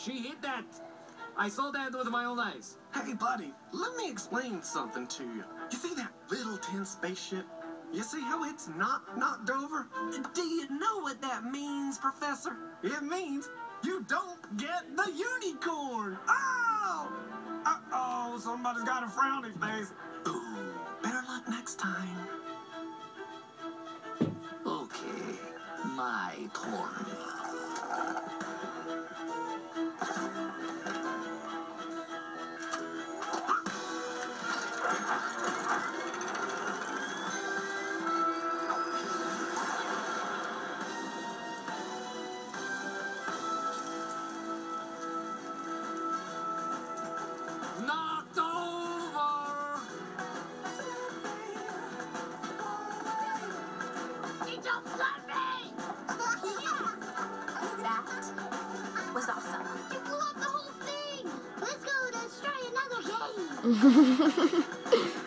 She hit that. I saw that with my own eyes. Hey, buddy, let me explain something to you. You see that little tin spaceship? You see how it's not knocked over? Do you know what that means, Professor? It means you don't get the unicorn. Oh! Uh-oh, somebody's got a frowny face. Ooh, better luck next time. Okay, my turn. Knocked over! He jumped on me! That was awesome. You blew up the whole thing! Let's go, let's try another game!